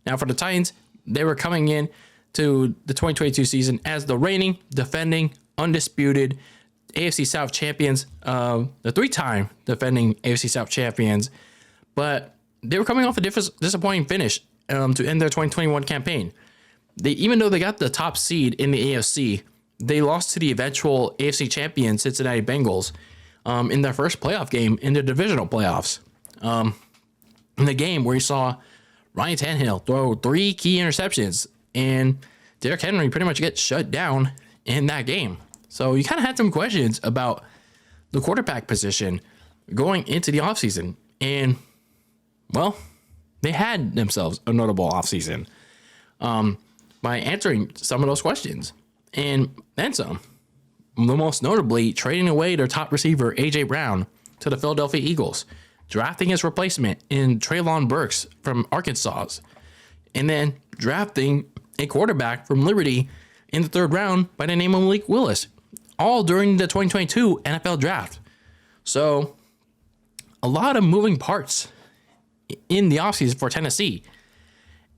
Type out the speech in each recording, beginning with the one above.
Now for the Titans, they were coming in to the 2022 season as the reigning, defending, undisputed AFC South champions, the 3-time defending AFC South champions, but they were coming off a disappointing finish to end their 2021 campaign. Even though they got the top seed in the AFC, they lost to the eventual AFC champion Cincinnati Bengals in their first playoff game in the divisional playoffs. In the game where you saw Ryan Tannehill throw 3 key interceptions and Derrick Henry pretty much get shut down in that game. So you kind of had some questions about the quarterback position going into the offseason. And, well, they had themselves a notable offseason by answering some of those questions. And then some. Most notably, trading away their top receiver, A.J. Brown, to the Philadelphia Eagles, drafting his replacement in Treylon Burks from Arkansas, and then drafting a quarterback from Liberty in the 3rd round by the name of Malik Willis, all during the 2022 NFL draft. So a lot of moving parts in the offseason for Tennessee,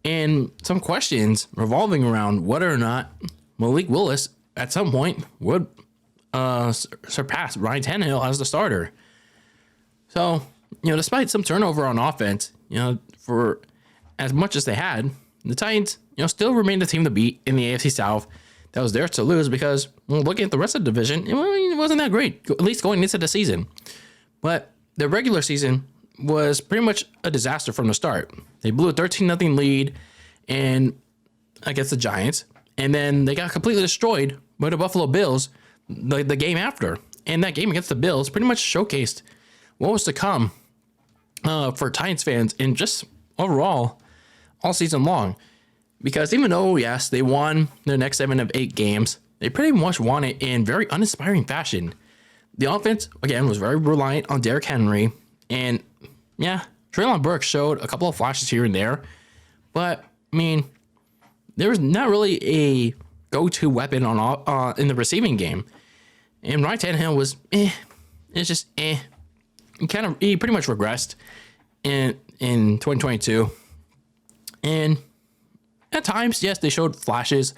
and some questions revolving around whether or not Malik Willis at some point would surpass Ryan Tannehill as the starter. So, despite some turnover on offense, for as much as they had, the Titans, still remained the team to beat in the AFC South that was theirs to lose because, looking at the rest of the division, it wasn't that great, at least going into the season. But the regular season was pretty much a disaster from the start. They blew a 13-0 lead against the Giants, and then they got completely destroyed by the Buffalo Bills the game after. And that game against the Bills pretty much showcased what was to come for Titans fans and just overall all season long. Because even though, yes, they won their next 7 of 8 games, they pretty much won it in very uninspiring fashion. The offense, again, was very reliant on Derrick Henry. And, yeah, Treylon Burks showed a couple of flashes here and there. But, there was not really a go-to weapon in the receiving game. And Ryan Tannehill was, It's just, He pretty much regressed in 2022. And at times, yes, they showed flashes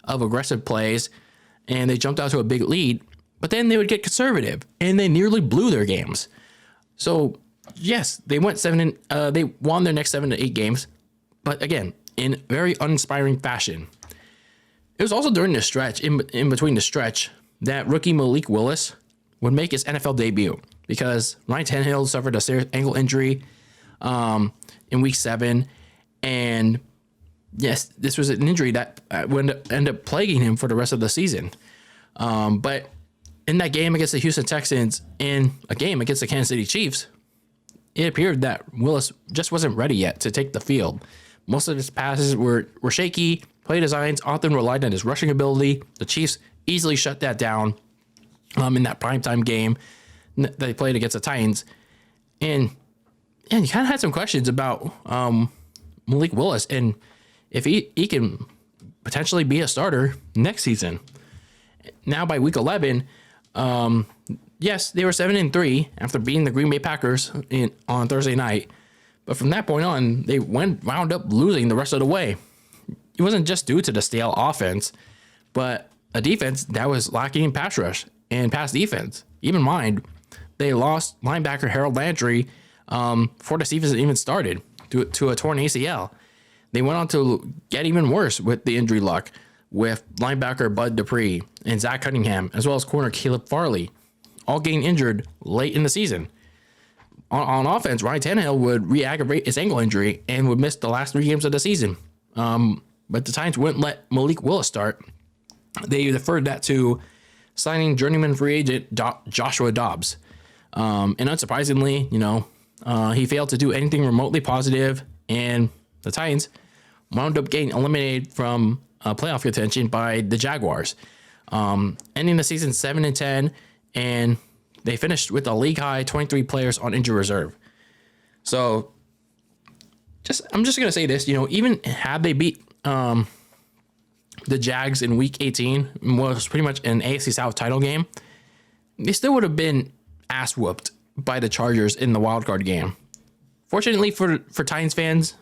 of aggressive plays and they jumped out to a big lead, but then they would get conservative and they nearly blew their games. So yes, they went they won their next 7 to 8 games, but again, in very uninspiring fashion. It was also during the stretch, in between the stretch, that rookie Malik Willis would make his NFL debut because Ryan Tannehill suffered a serious ankle injury in week 7. And yes, this was an injury that would end up plaguing him for the rest of the season. But in that game against the Houston Texans and a game against the Kansas City Chiefs, it appeared that Willis just wasn't ready yet to take the field. Most of his passes were shaky. Play designs often relied on his rushing ability. The Chiefs easily shut that down in that primetime game that they played against the Titans. And you kind of had some questions about Malik Willis and if he can potentially be a starter next season. Now by week 11, yes, they were 7-3 after beating the Green Bay Packers on Thursday night. But from that point on, they wound up losing the rest of the way. It wasn't just due to the stale offense, but a defense that was lacking in pass rush and pass defense. Keep in mind, they lost linebacker Harold Landry before the season even started to a torn ACL. They went on to get even worse with the injury luck with linebacker Bud Dupree and Zach Cunningham, as well as corner Caleb Farley, all getting injured late in the season. On offense, Ryan Tannehill would re-aggravate his ankle injury and would miss the last 3 games of the season. But the Titans wouldn't let Malik Willis start. They deferred that to signing journeyman free agent Joshua Dobbs. And unsurprisingly, he failed to do anything remotely positive, and the Titans wound up getting eliminated from playoff contention by the Jaguars, ending the season 7-10, and they finished with a league high 23 players on injury reserve. So, I'm just gonna say this, even had they beat the Jags in Week 18, was pretty much an AFC South title game, they still would have been ass whooped by the Chargers in the wildcard game. Fortunately for Titans fans,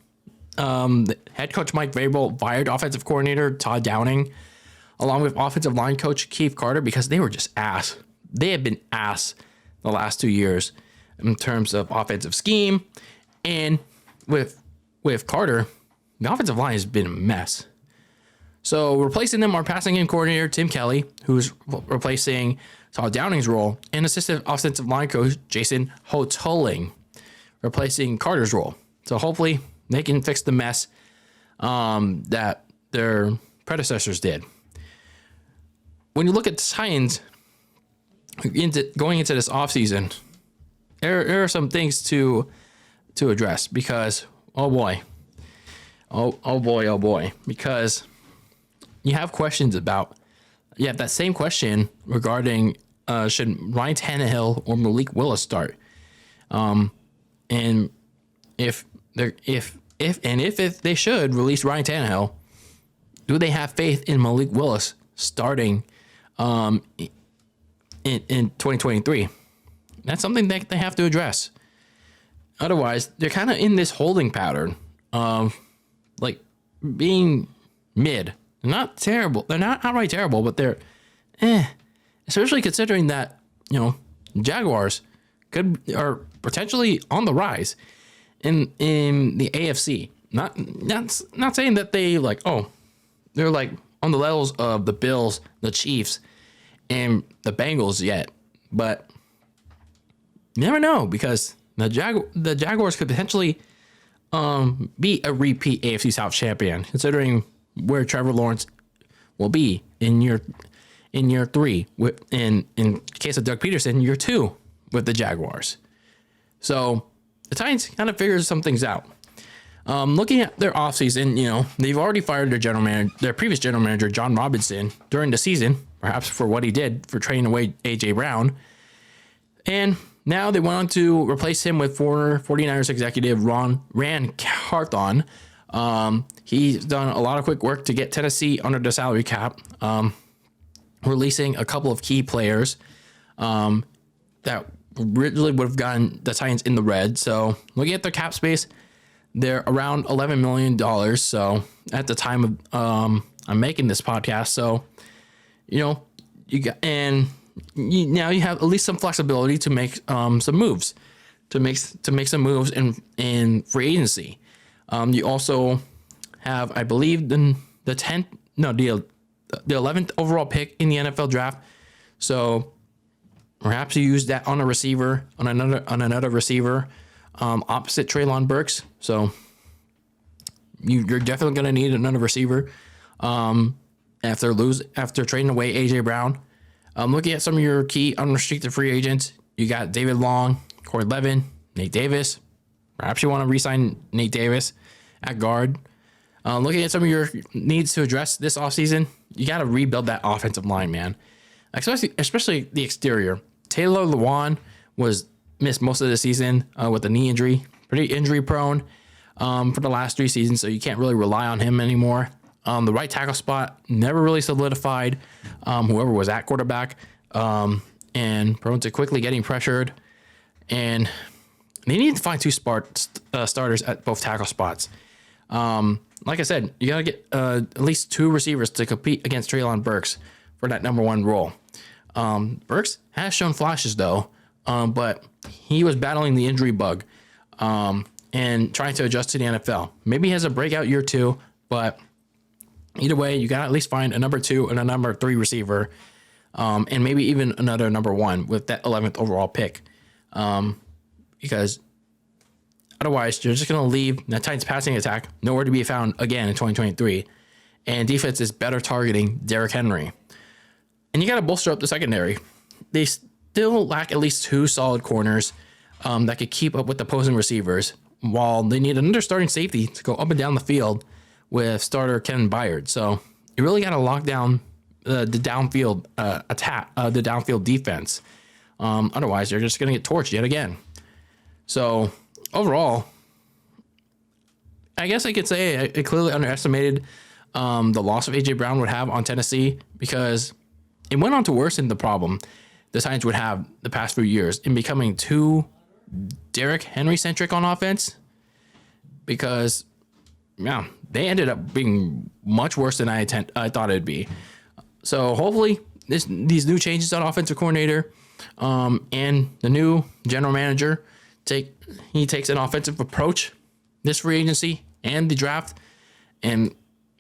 the head coach Mike Vrabel fired offensive coordinator Todd Downing, along with offensive line coach Keith Carter, because they were just ass. They have been ass the last 2 years in terms of offensive scheme. And with Carter, the offensive line has been a mess. So replacing them are passing game coordinator Tim Kelly, who's replacing Todd Downing's role, and assistant offensive line coach Jason Hotoling, replacing Carter's role. So hopefully they can fix the mess that their predecessors did. When you look at the Titans going into this offseason, there are some things to address because, oh boy, because you have questions about, you have that same question regarding should Ryan Tannehill or Malik Willis start, and if they should release Ryan Tannehill, do they have faith in Malik Willis starting in 2023? That's something that they have to address. Otherwise, they're kind of in this holding pattern of like being mid. They're not terrible. They're not outright terrible, but they're especially considering that, Jaguars are potentially on the rise in the AFC. Not saying that they're like on the levels of the Bills, the Chiefs, and the Bengals yet, but you never know, because the Jaguars could potentially be a repeat AFC South champion, considering where Trevor Lawrence will be in year 3, in case of Doug Peterson, year 2 with the Jaguars. So the Titans kind of figured some things out. Looking at their offseason, they've already fired their previous general manager, John Robinson, during the season, perhaps for what he did for trading away A.J. Brown. And now they went on to replace him with former 49ers executive Ran Carthon. He's done a lot of quick work to get Tennessee under the salary cap, releasing a couple of key players that really would have gotten the Titans in the red. So looking at their cap space, they're around $11 million. So at the time of I'm making this podcast, so now you have at least some flexibility to make some moves, to make some moves in free agency. You also have, I believe, the 11th overall pick in the NFL draft. So perhaps you use that on a receiver, on another receiver, opposite Treylon Burks. So you're definitely going to need another receiver after trading away A.J. Brown. Looking at some of your key unrestricted free agents, you got David Long, Corey Levin, Nate Davis. Perhaps you want to re-sign Nate Davis at guard. Looking at some of your needs to address this offseason, you got to rebuild that offensive line, man. Especially the exterior. Taylor Lewan missed most of the season with a knee injury. Pretty injury prone for the last 3 seasons, so you can't really rely on him anymore. The right tackle spot never really solidified. Whoever was at quarterback, and prone to quickly getting pressured. And they need to find 2 starters at both tackle spots. Like I said, you got to get at least 2 receivers to compete against Treylon Burks for that number 1 role. Burks has shown flashes, though, but he was battling the injury bug and trying to adjust to the NFL. Maybe he has a breakout year 2, but either way, you got to at least find a number 2 and a number 3 receiver, and maybe even another number 1 with that 11th overall pick. Because otherwise, you're just going to leave the Titans passing attack nowhere to be found again in 2023. And defense is better targeting Derrick Henry. And you got to bolster up the secondary. They still lack at least 2 solid corners that could keep up with the opposing receivers, while they need another starting safety to go up and down the field with starter Kevin Byard. So you really got to lock down the downfield attack, the downfield defense. Otherwise, you're just going to get torched yet again. So overall, I guess I could say it clearly underestimated the loss of A.J. Brown would have on Tennessee, because it went on to worsen the problem the Titans would have the past few years in becoming too Derrick Henry centric on offense. Because yeah, they ended up being much worse than I thought it'd be. So hopefully these new changes on offensive coordinator and the new general manager takes an offensive approach this free agency and the draft. And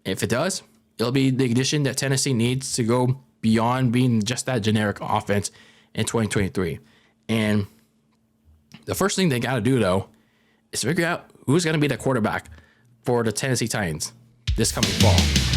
if it does, it'll be the addition that Tennessee needs to go beyond being just that generic offense in 2023. And the first thing they got to do, though, is figure out who's going to be the quarterback for the Tennessee Titans this coming fall.